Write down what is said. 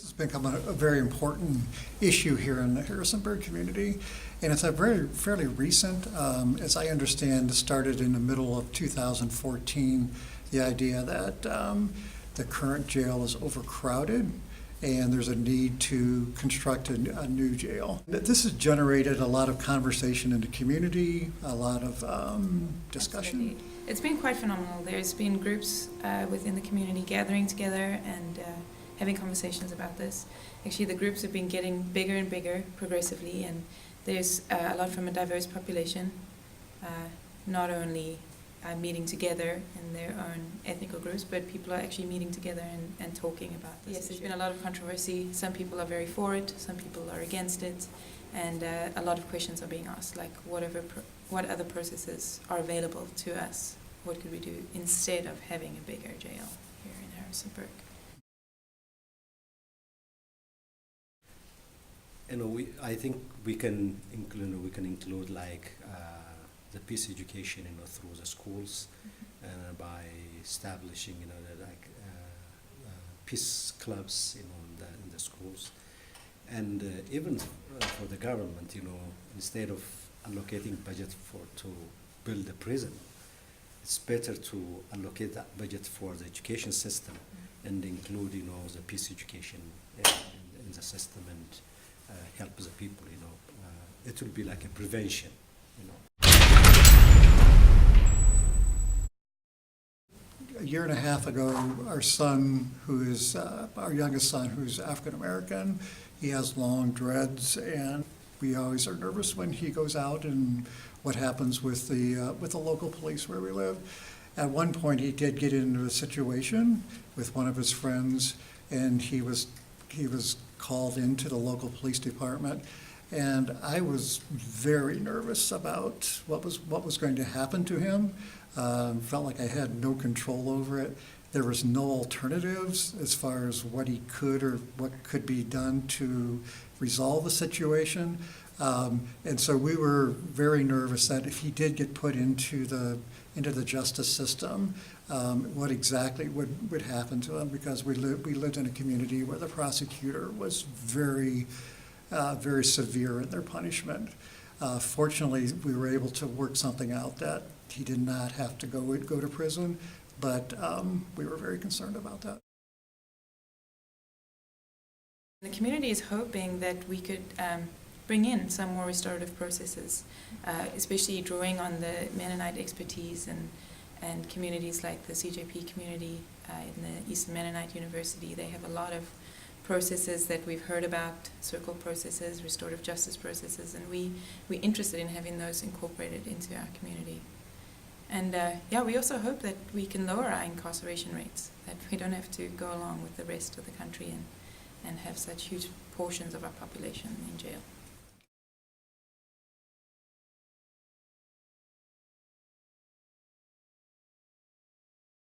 This has become a very important issue here in the Harrisonburg community, and it's a fairly recent, as I understand, started in the middle of 2014, the idea that the current jail is overcrowded and there's a need to construct a new jail. This has generated a lot of conversation in the community, a lot of discussion. Absolutely. It's been quite phenomenal. There's been groups within the community gathering together and having conversations about this. Actually, the groups have been getting bigger and bigger progressively, and there's a lot from a diverse population, not only meeting together in their own ethnical groups, but people are actually meeting together and talking about this. Yes, there's been a lot of controversy. Some people are very for it, some people are against it, and a lot of questions are being asked, like what other processes are available to us? What could we do instead of having a bigger jail here in Harrisonburg? I think we can include like the peace education, through the schools, by establishing, peace clubs, in the schools, and even for the government, instead of allocating budget to build a prison, it's better to allocate that budget for the education system and include, the peace education in the system and help the people. It will be like a prevention. A year and a half ago, our son, our youngest son, who's African American, he has long dreads, and we always are nervous when he goes out and what happens with the local police where we live. At one point, he did get into a situation with one of his friends, and he was called into the local police department, and I was very nervous about what was going to happen to him. Felt like I had no control over it. There was no alternatives as far as what he could or what could be done to resolve the situation. And so we were very nervous that if he did get put into the justice system, what exactly would happen to him, because we lived in a community where the prosecutor was very severe in their punishment. Fortunately, we were able to work something out that he did not have to go to prison, but we were very concerned about that. The community is hoping that we could bring in some more restorative processes, especially drawing on the Mennonite expertise and communities like the CJP community in the Eastern Mennonite University. They have a lot of processes that we've heard about, circle processes, restorative justice processes, and we're interested in having those incorporated into our community. And we also hope that we can lower our incarceration rates, that we don't have to go along with the rest of the country and have such huge portions of our population in jail.